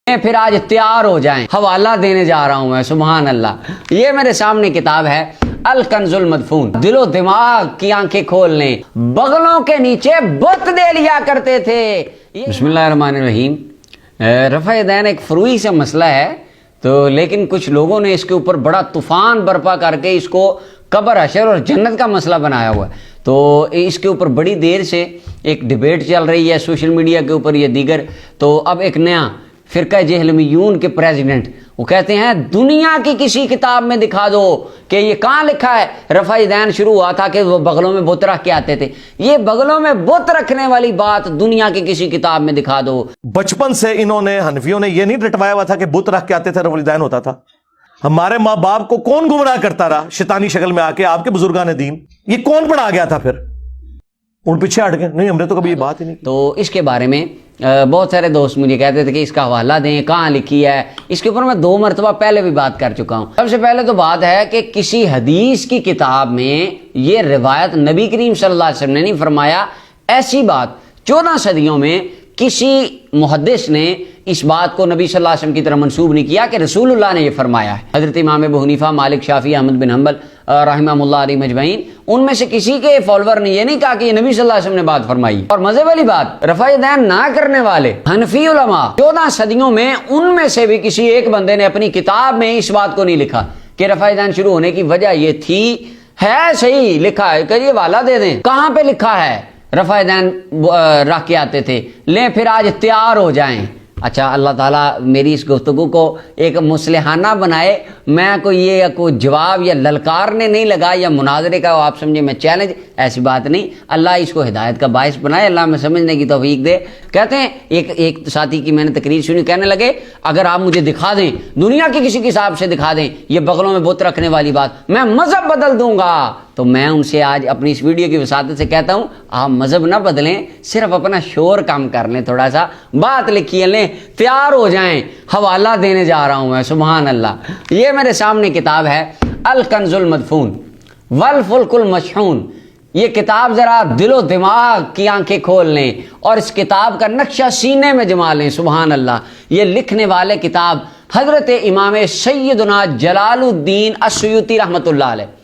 پھر آج تیار ہو جائیں، حوالہ دینے جا رہا ہوں میں، سبحان اللہ۔ یہ میرے سامنے کتاب ہے الکنز المدفون۔ دل و دماغ کی آنکھیں کھول لیں، بغلوں کے نیچے بت دے لیا کرتے تھے۔ بسم اللہ الرحمن الرحیم۔ رفع دین ایک فروعی سے مسئلہ ہے، تو لیکن کچھ لوگوں نے اس کے اوپر بڑا طوفان برپا کر کے اس کو قبر حشر اور جنت کا مسئلہ بنایا ہوا ہے۔ تو اس کے اوپر بڑی دیر سے ایک ڈیبیٹ چل رہی ہے سوشل میڈیا کے اوپر یا دیگر۔ تو اب ایک نیا فرقہ جہلمیون کے پریزیڈنٹ وہ کہتے ہیں دنیا کی کسی کتاب میں دکھا دو کہ یہ کہاں لکھا ہے رفع دین شروع ہوا تھا کہ وہ بغلوں میں بت رکھ کے آتے تھے۔ یہ بغلوں میں بت رکھنے والی بات دنیا کی کسی کتاب میں دکھا دو۔ بچپن سے انہوں نے حنفیوں نے یہ نہیں رٹوایا ہوا تھا کہ بت رکھ کے آتے تھے رفع دین ہوتا تھا۔ ہمارے ماں باپ کو کون گمراہ کرتا رہا شیطانی شکل میں آ کے؟ آپ کے بزرگان دین۔ یہ کون پڑھا گیا تھا؟ پھر ان پیچھے ہٹ گئے، نہیں ہم نے تو کبھی یہ بات ہی نہیں کی۔ تو اس کے بارے میں بہت سارے دوست مجھے کہتے تھے کہ اس کا حوالہ دیں، کہاں لکھی ہے۔ اس کے اوپر میں 2 مرتبہ پہلے بھی بات کر چکا ہوں۔ سب سے پہلے تو بات ہے کہ کسی حدیث کی کتاب میں یہ روایت نبی کریم صلی اللہ علیہ وسلم نے نہیں فرمایا۔ ایسی بات 14 صدیوں میں کسی محدث نے اس بات کو نبی صلی اللہ علیہ وسلم کی طرف منسوب نہیں کیا کہ رسول اللہ نے یہ فرمایا ہے۔ حضرت امام ابو حنیفہ، مالک، شافعی، احمد بن حنبل رحمہ اللہ علیہ مجمعین، ان میں سے کسی کے فالوور نے یہ نہیں کہا کہ یہ نبی صلی اللہ علیہ وسلم نے بات فرمائی۔ اور مزے والی بات، رفع دین نہ کرنے والے حنفی علماء 14 صدیوں میں ان میں سے بھی کسی ایک بندے نے اپنی کتاب میں اس بات کو نہیں لکھا کہ رفع دین شروع ہونے کی وجہ یہ تھی۔ ہے صحیح لکھا ہے کہ یہ والا دے دیں، کہاں پہ لکھا ہے رفع دین رکھ کے آتے تھے؟ لیں پھر آج تیار ہو جائیں۔ اچھا، اللہ تعالیٰ میری اس گفتگو کو ایک مصلحانہ بنائے۔ میں کوئی یہ کوئی جواب یا للکارنے نہیں لگا یا مناظرے کا آپ سمجھے میں چیلنج، ایسی بات نہیں۔ اللہ اس کو ہدایت کا باعث بنائے، اللہ میں سمجھنے کی توفیق دے۔ کہتے ہیں ایک ساتھی کی میں نے تقریر سنی، کہنے لگے اگر آپ مجھے دکھا دیں دنیا کی کسی کتاب سے دکھا دیں یہ بغلوں میں بت رکھنے والی بات، میں مذہب بدل دوں گا۔ تو میں ان سے آج اپنی اس ویڈیو کی وساطت سے کہتا ہوں آپ مذہب نہ بدلیں، صرف اپنا شور کم کر لیں، تھوڑا سا بات لکھیے لیں، تیار ہو جائیں، حوالہ دینے جا رہا ہوں میں، سبحان اللہ۔ یہ میرے سامنے کتاب ہے الکنز المدفون والفلک المشحون۔ یہ کتاب ذرا دل و دماغ کی آنکھیں کھول لیں اور اس کتاب کا نقشہ سینے میں جما لیں، سبحان اللہ۔ یہ لکھنے والے کتاب حضرت امام سیدنا جلال الدین السیوطی رحمۃ اللہ علیہ،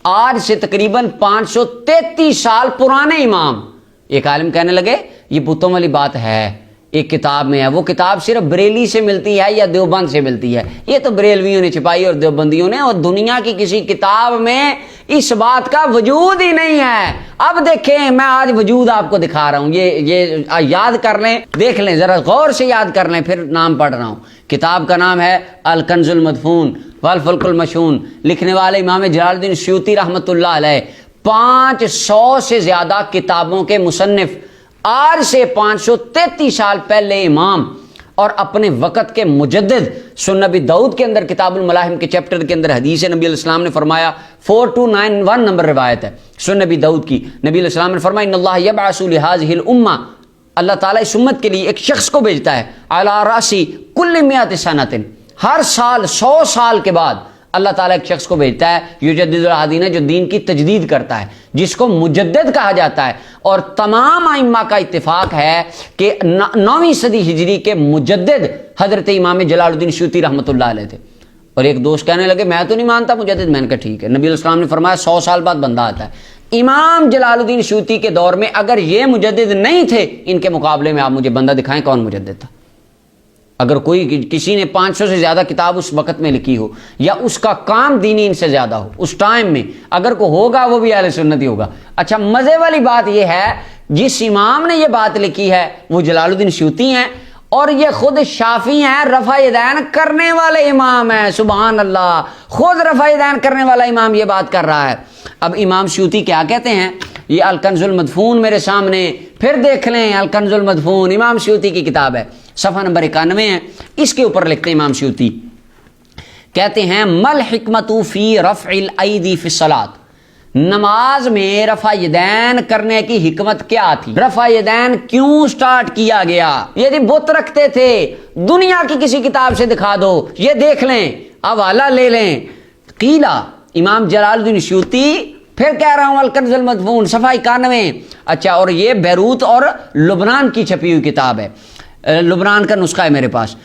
آج سے تقریباً 533 سال پرانے امام۔ ایک عالم کہنے لگے یہ بتوں والی بات ہے ایک کتاب میں ہے، وہ کتاب صرف بریلی سے ملتی ہے یا دیوبند سے ملتی ہے، یہ تو بریلویوں نے چھپائی اور دیوبندیوں نے، اور دنیا کی کسی کتاب میں اس بات کا وجود ہی نہیں ہے۔ اب دیکھیں میں آج وجود آپ کو دکھا رہا ہوں، یہ یاد کر لیں، دیکھ لیں ذرا غور سے یاد کر لیں، پھر نام پڑھ رہا ہوں۔ کتاب کا نام ہے الکنز المدفون والفلک المشحون، لکھنے والے امام جلال الدین سیوطی رحمۃ اللہ علیہ، 500 سے زیادہ کتابوں کے مصنف، آج سے 533 سال پہلے امام اور اپنے وقت کے مجدد۔ سنن نبی داؤد کے اندر کتاب الملاحم کے چیپٹر کے اندر حدیث نبی علیہ السلام نے فرمایا، 4291 نمبر روایت ہے سنن نبی داؤد کی، نبی علیہ السلام نے فرمایا ان اللہ یبعث لہذہ الامہ، اللہ تعالیٰ اس امت کے لیے ایک شخص کو بھیجتا ہے، علی راسی کل 100 سنۃ، ہر سال 100 سال کے بعد اللہ تعالیٰ ایک شخص کو بھیجتا ہے، یجدد الدین، جو دین کی تجدید کرتا ہے، جس کو مجدد کہا جاتا ہے۔ اور تمام ائمہ کا اتفاق ہے کہ 9ویں صدی ہجری کے مجدد حضرت امام جلال الدین سیوطی رحمۃ اللہ علیہ تھے۔ اور ایک دوست کہنے لگے میں تو نہیں مانتا مجدد، میں نے کہا ٹھیک ہے، نبی علیہ السلام نے فرمایا 100 سال بعد بندہ آتا ہے۔ امام جلال الدین سیوطی کے دور میں اگر یہ مجدد نہیں تھے، ان کے مقابلے میں آپ مجھے بندہ دکھائیں کون مجدد تھا۔ اگر کوئی کسی نے 500 سے زیادہ کتاب اس وقت میں لکھی ہو یا اس کا کام دینی ان سے زیادہ ہو اس ٹائم میں، اگر کوئی ہوگا وہ بھی اہل سنت ہی ہوگا۔ اچھا، مزے والی بات یہ ہے جس امام نے یہ بات لکھی ہے وہ جلال الدین سیوطی ہیں، اور یہ خود شافعی ہیں، رفع دین کرنے والے امام ہیں، سبحان اللہ، خود رفع دین کرنے والا امام یہ بات کر رہا ہے۔ اب امام سیوطی کیا کہتے ہیں؟ یہ الکنز المدفون میرے سامنے، پھر دیکھ لیں، الکنز المدفون امام سیوطی کی کتاب ہے، صفحہ نمبر 91 ہے، اس کے اوپر لکھتے ہیں امام سیوطی، کہتے ہیں مل حکمت فی رفع الایدی فی الصلاۃ، نماز میں رفع یدین کرنے کی حکمت کیا تھی؟ رفع یدین کیوں سٹارٹ کیا گیا؟ یہ جی بت رکھتے تھے، دنیا کی کسی کتاب سے دکھا دو، یہ دیکھ لیں، حوالہ لے لیں۔ قیلا، امام جلال الدین سیوطی، پھر کہہ رہا ہوں الکنز المدفون صفحہ 91۔ اچھا، اور یہ بیروت اور لبنان کی چھپی ہوئی کتاب ہے، لبنان کا نسخہ ہے میرے پاس۔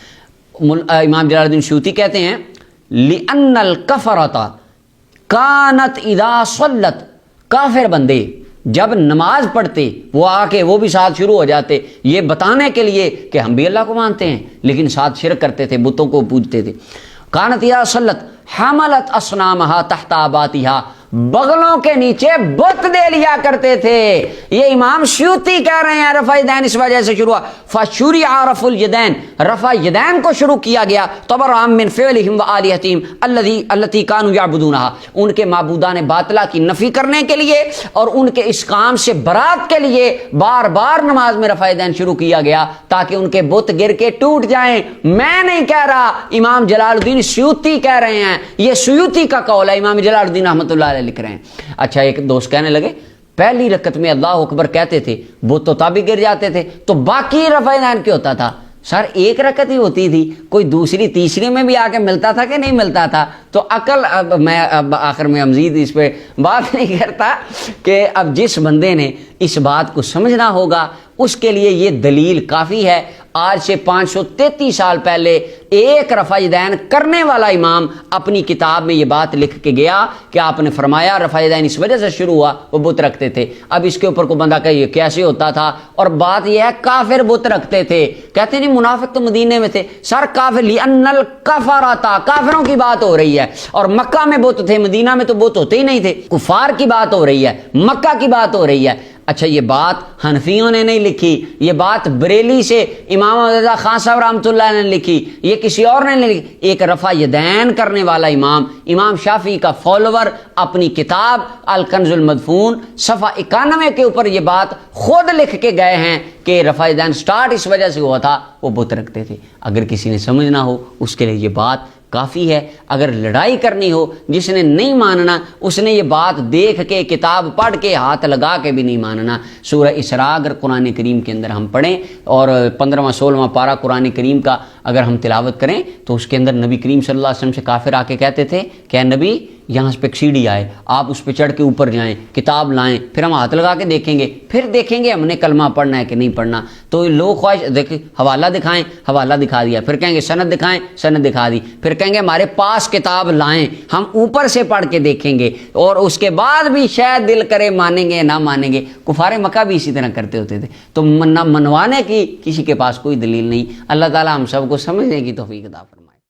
امام جلال الدین سیوطی کہتے ہیں لِأَنَّ الْكَفَرَةَ كَانَتْ اِذَا صَلَّتْ، کافر بندے جب نماز پڑھتے وہ آ کے وہ بھی ساتھ شروع ہو جاتے، یہ بتانے کے لیے کہ ہم بھی اللہ کو مانتے ہیں، لیکن ساتھ شرک کرتے تھے، بتوں کو پوجتے تھے. كَانَتْ اِذَا صَلَّتْ حَمَلَتْ أَصْنَامَهَا تَحْتَ آبَاتِهَا، بغلوں کے نیچے بت دے لیا کرتے تھے. یہ امام سیوطی کہہ رہے ہیں رفع یدین اس وجہ سے شروع ہوا. فشرع رفع الیدین، رفع یدین کو شروع کیا گیا تبرعا من فعلہم وآلہتہم التی کانوا یعبدونہا، ان کے معبودان باطلہ کی نفی کرنے کے لیے اور ان کے اس کام سے برات کے لیے بار بار نماز میں رفع یدین شروع کیا گیا تاکہ ان کے بت گر کے ٹوٹ جائیں. میں نہیں کہہ رہا، امام جلال الدین سیوطی کہہ رہے ہیں، یہ سیوطی کا قول ہے، امام جلال الدین رحمۃ اللہ علیہ لکھ رہے ہیں. اچھا ایک دوست کہنے لگے پہلی رکعت میں اللہ اکبر کہتے تھے وہ تو تابی گر جاتے تھے، تو باقی رفع یدین کیوں ہوتا تھا؟ سر ایک رکعت ہی ہوتی تھی، کوئی دوسری تیسری میں بھی آ کے ملتا تھا کہ نہیں ملتا تھا؟ تو عقل، اب میں آخر میں مزید اس پہ بات نہیں کرتا کہ اب جس بندے نے اس بات کو سمجھنا ہوگا اس کے لیے یہ دلیل کافی ہے. آج سے 533 سال پہلے ایک رفع یدین کرنے والا امام اپنی کتاب میں یہ بات لکھ کے گیا کہ آپ نے فرمایا رفع یدین اس وجہ سے شروع ہوا وہ بت رکھتے تھے. اب اس کے اوپر کوئی بندہ کہ یہ کیسے ہوتا تھا، اور بات یہ ہے کافر بت رکھتے تھے. کہتے نہیں منافق تو مدینے میں تھے. سر کافر لِأَنَّ الْكَفَرَةَ، کافروں کی بات ہو رہی ہے، اور مکہ میں بت تھے، مدینہ میں تو بت ہوتے ہی نہیں تھے. کفار کی بات ہو رہی ہے، مکہ کی بات ہو رہی ہے. اچھا یہ بات حنفیوں نے نہیں لکھی، یہ بات بریلی سے امام رضا خان صاحب رحمۃ اللہ نے لکھی، یہ کسی اور نے نہیں لکھی. ایک رفع یدین کرنے والا امام شافعی کا فالوور اپنی کتاب الکنز المدفون صفحہ 91 کے اوپر یہ بات خود لکھ کے گئے ہیں کہ رفع یدین سٹارٹ اس وجہ سے ہوا تھا وہ بت رکھتے تھے. اگر کسی نے سمجھنا ہو اس کے لیے یہ بات کافی ہے. اگر لڑائی کرنی ہو، جس نے نہیں ماننا اس نے یہ بات دیکھ کے کتاب پڑھ کے ہاتھ لگا کے بھی نہیں ماننا. سورہ اسراء اگر قرآن کریم کے اندر ہم پڑھیں اور 15واں 16واں پارہ قرآن کریم کا اگر ہم تلاوت کریں تو اس کے اندر نبی کریم صلی اللہ علیہ وسلم سے کافر آ کے کہتے تھے کہ اے نبی یہاں پہ ایک سیڑھی آئے، آپ اس پہ چڑھ کے اوپر جائیں، کتاب لائیں، پھر ہم ہاتھ لگا کے دیکھیں گے، پھر دیکھیں گے ہم نے کلمہ پڑھنا ہے کہ نہیں پڑھنا. تو لوگ خواہش دیکھیں، حوالہ دکھائیں، حوالہ دکھا دیا، پھر کہیں گے سند دکھائیں، سند دکھا دی، پھر کہیں گے ہمارے پاس کتاب لائیں، ہم اوپر سے پڑھ کے دیکھیں گے، اور اس کے بعد بھی شاید دل کرے مانیں گے نہ مانیں گے. کفار مکہ بھی اسی طرح کرتے ہوتے تھے. تو منوانے کی کسی کے پاس کوئی دلیل نہیں. اللہ تعالی ہم سب کو سمجھنے کی توفیق عطا فرمائے.